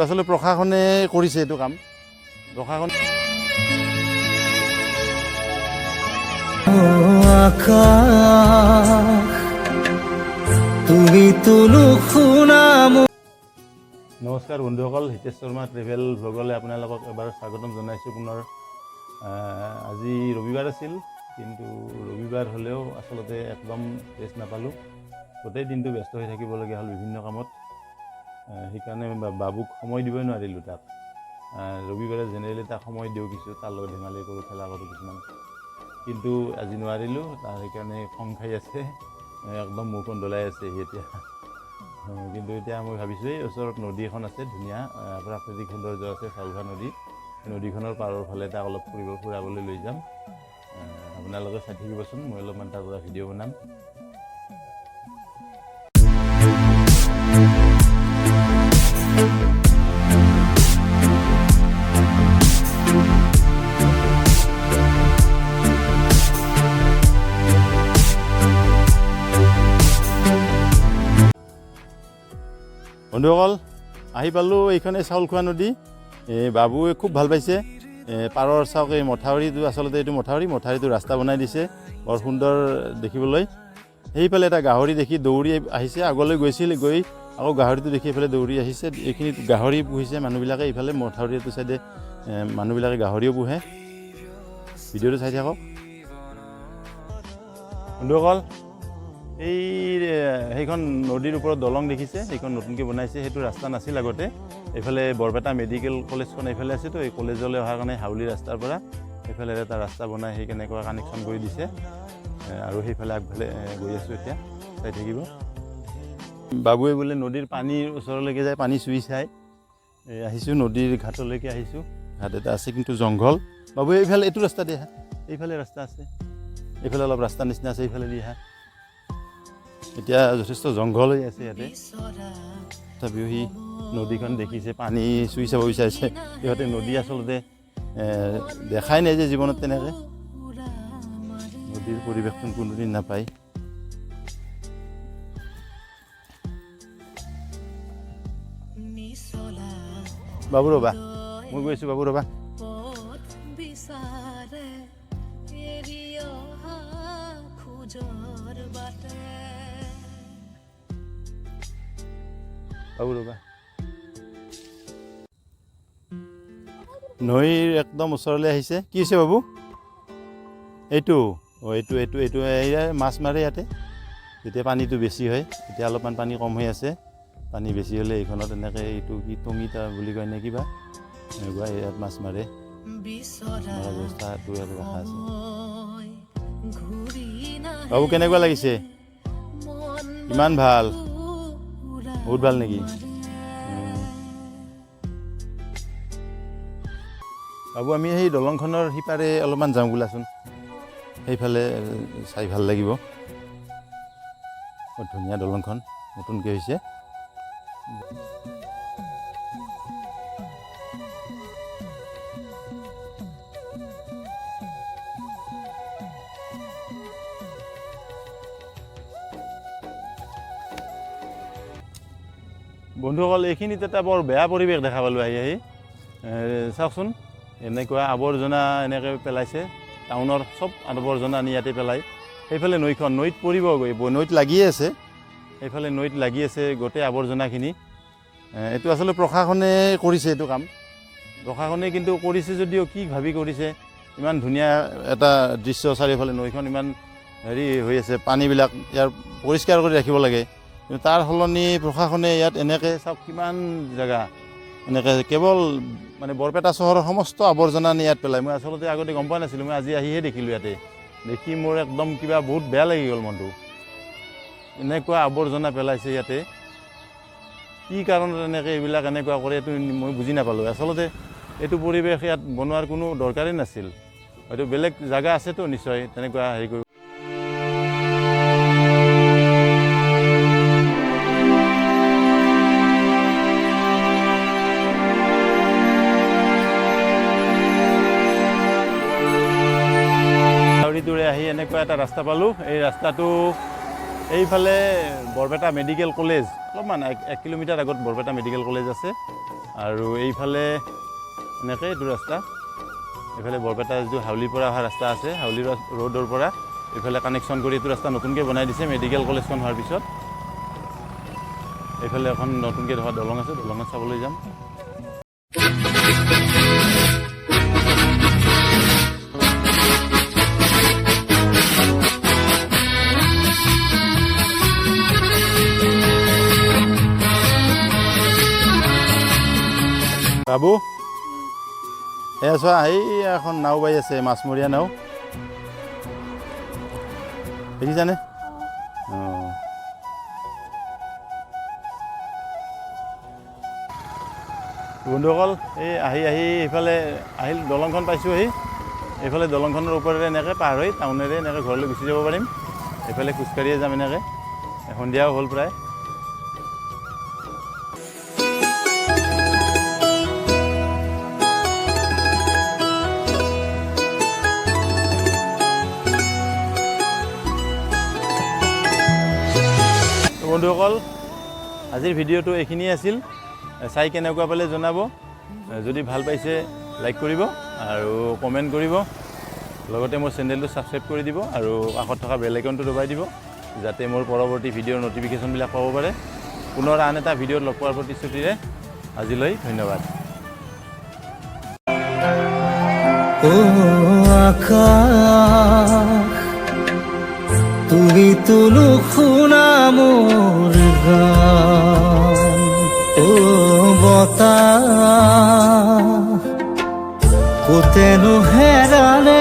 আসলে প্ৰশাসনে কৰিছে এইটো কাম প্ৰশাসন তুমি তুলু শুনাম। নমস্কাৰ বন্ধুসকল, হিতেশ শৰ্মা ট্ৰেভেল ব্লগলৈ আপোনালোকক এবাৰ স্বাগতম জনাইছোঁ পুনৰ। আজি ৰবিবাৰ আছিল, কিন্তু ৰবিবাৰ হ'লেও আচলতে একদম ৰেষ্ট নাপালোঁ। গোটেই দিনটো ব্যস্ত হৈ থাকিবলগীয়া হ'ল বিভিন্ন কামত। সেইকাৰণে বাবুক সময় দিবই নোৱাৰিলোঁ তাক। ৰবিবাৰে জেনেৰেলি তাক সময় দিওঁ কিছু, তাৰ লগত ধেমালি কৰোঁ, খেলা কৰোঁ কিছুমান, কিন্তু আজি নোৱাৰিলোঁ। তাৰ সেইকাৰণে খং খাই আছে, একদম মুখখন দলাই আছে সি এতিয়া। কিন্তু এতিয়া মই ভাবিছোঁ এই ওচৰত নদী এখন আছে, ধুনীয়া প্ৰাকৃতিক সৌন্দৰ্য আছে, চাউঘা নদী। নদীখনৰ পাৰৰ ফালে তাক অলপ ফুৰাবলৈ লৈ যাম। আপোনালোকে চাই থাকিবচোন, মই অলপমান তাৰ পৰা ভিডিঅ' বনাম। বন্ধুসকল, আহি পালোঁ এইখনে চাউলখোৱা নদী। বাবুৱে খুব ভাল পাইছে। পাৰৰ চাওক, এই মথাউৰিটো আচলতে এইটো মথাউৰিটো ৰাস্তা বনাই দিছে, বৰ সুন্দৰ দেখিবলৈ। সেইফালে এটা গাহৰি দেখি দৌৰি আহিছে, আগলৈ গৈ আকৌ গাহৰিটো দেখি এইফালে দৌৰি আহিছে। এইখিনিত গাহৰি পুহিছে মানুহবিলাকে, এইফালে মথাউৰিটো চাইডে মানুহবিলাকে গাহৰিও পোহে। ভিডিঅ'টো চাই থাকক বন্ধুসকল। সেইখন নদীৰ ওপৰত দলং দেখিছে, সেইখন নতুনকৈ বনাইছে। সেইটো ৰাস্তা নাছিল আগতে। এইফালে বৰপেটা মেডিকেল কলেজখন এইফালে আছেতো, এই কলেজলৈ অহাৰ কাৰণে হাউলি ৰাস্তাৰ পৰা এইফালে এটা ৰাস্তা বনাই সেই কেনেকুৱা কানেকশ্যন কৰি দিছে। আৰু সেইফালে আগফালে গৈ আছোঁ এতিয়া, চাই থাকিব। বাবুৱে বোলে নদীৰ পানীৰ ওচৰলৈকে যায়, পানী চুই চাই। আহিছোঁ নদীৰ ঘাটলৈকে আহিছোঁ। ঘাট এটা আছে কিন্তু জংঘল। বাবুৱে এইফালে এইটো ৰাস্তা দি আহা, এইফালে ৰাস্তা আছে, এইফালে অলপ ৰাস্তা নিচিনা আছে, এইফালে দি আহা। এতিয়া যথেষ্ট জংঘল হৈ আছে ইয়াতে, তথাপিও সি নদীখন দেখিছে, পানী চুই চাব বিচাৰিছে। সিহঁতে নদী আচলতে দেখাই নাই যে জীৱনত তেনেকৈ। নদীৰ পৰিৱেশটো কোনোদিন নাপায়। বাবু ৰ'বা, মই গৈ আছোঁ, বাবু ৰ'বা। বাবু ৰ'বা। নৈৰ একদম ওচৰলৈ আহিছে। কি হৈছে বাবু? এইটো মাছ মাৰে ইয়াতে। যেতিয়া পানীটো বেছি হয়, এতিয়া অলপমান পানী কম হৈ আছে। পানী বেছি হ'লে এইখনত এনেকৈ এইটো কি টঙিতা বুলি কয় নে কিবা, এনেকুৱা ইয়াত মাছ মাৰে। মৰা ব্যৱস্থাটো ইয়াত ৰখা আছে। বাবু কেনেকুৱা লাগিছে? ইমান ভাল, বহুত ভাল নেকি? বাবু আমি সেই দলংখনৰ সিপাৰে অলপমান যাওঁ বোলাচোন, সেইফালে চাই ভাল লাগিব। বৰ ধুনীয়া দলংখন, নতুনকৈ হৈছে। বন্ধুসকল, এইখিনিত এটা বৰ বেয়া পৰিৱেশ দেখা পালোঁ আহি। চাওকচোন, এনেকুৱা আৱৰ্জনা এনেকৈ পেলাইছে। টাউনৰ চব আৱৰ্জনা আনি ইয়াতে পেলায়। সেইফালে নৈখন, নৈত পৰিব গৈ, নৈত লাগিয়ে আছে, সেইফালে নৈত লাগি আছে গোটেই আৱৰ্জনাখিনি। এইটো আচলতে প্ৰশাসনে কৰিছে এইটো কাম। প্ৰশাসনে কিন্তু কৰিছে যদিও কি ভাবি কৰিছে। ইমান ধুনীয়া এটা দৃশ্য, চাৰিওফালে নৈখন ইমান হেৰি হৈ আছে, পানীবিলাক ইয়াৰ পৰিষ্কাৰ কৰি ৰাখিব লাগে। কিন্তু তাৰ সলনি প্ৰশাসনে ইয়াত এনেকৈ চাওক, কিমান জেগা এনেকৈ কেৱল মানে বৰপেটা চহৰৰ সমস্ত আৱৰ্জনা নি ইয়াত পেলায়। মই আচলতে আগতে গম পোৱা নাছিলোঁ, মই আজি আহিহে দেখিলোঁ। ইয়াতে দেখি মোৰ একদম কিবা বহুত বেয়া লাগি গ'ল মনটো। এনেকুৱা আৱৰ্জনা পেলাইছে ইয়াতে, কি কাৰণত এনেকৈ এইবিলাক এনেকুৱা কৰে এইটো মই বুজি নাপালোঁ। আচলতে এইটো পৰিৱেশ ইয়াত বনোৱাৰ কোনো দৰকাৰেই নাছিল। হয়তো বেলেগ জেগা আছেতো নিশ্চয় তেনেকুৱা হেৰি কৰিব। দৌৰে আহি এনেকুৱা এটা ৰাস্তা পালোঁ। এই ৰাস্তাটো এইফালে বৰপেটা মেডিকেল কলেজ, অলপমান 1 কিলোমিটাৰ আগত বৰপেটা মেডিকেল কলেজ আছে। আৰু এইফালে এনেকৈ এইটো ৰাস্তা, এইফালে বৰপেটা যিটো হাউলিৰ পৰা অহা ৰাস্তা আছে, হাউলি ৰোডৰ পৰা এইফালে কানেকশ্যন কৰি এইটো ৰাস্তা নতুনকৈ বনাই দিছে মেডিকেল কলেজখন হোৱাৰ পিছত। এইফালে এখন নতুনকৈ হোৱা দলং আছে, দলঙত চাবলৈ যাম। বাবু এয়া চোৱা, এই এখন নাও বাই আছে, মাছমৰীয়া নাও, দেখিছানে? অঁ, বন্ধুসকল এই আহি এইফালে আহিল, দলংখন পাইছোঁহি। এইফালে দলংখনৰ ওপৰেৰে এনেকৈ পাৰ হৈ টাউনেৰে এনেকৈ ঘৰলৈ গুচি যাব পাৰিম। এইফালে খোজকাঢ়িয়ে যাম এনেকৈ, সন্ধিয়াও হ'ল প্ৰায়। বন্ধুসকল আজিৰ ভিডিঅ'টো এইখিনিয়ে আছিল। চাই কেনেকুৱা পালে জনাব, যদি ভাল পাইছে লাইক কৰিব আৰু কমেণ্ট কৰিব, লগতে মোৰ চেনেলটো ছাবস্ক্ৰাইব কৰি দিব আৰু কাষত থকা বেল আইকনটো দবাই দিব, যাতে মোৰ পৰৱৰ্তী ভিডিঅ'ৰ ন'টিফিকেশ্যনবিলাক পাব পাৰে। পুনৰ আন এটা ভিডিঅ'ত লগ পোৱাৰ প্ৰতিশ্ৰুতিৰে আজিলৈ ধন্যবাদ। ও আকাশ, তুমি তুলু শুনা মোৰ গান। ও বতাহ, কোতেনো হেৰালে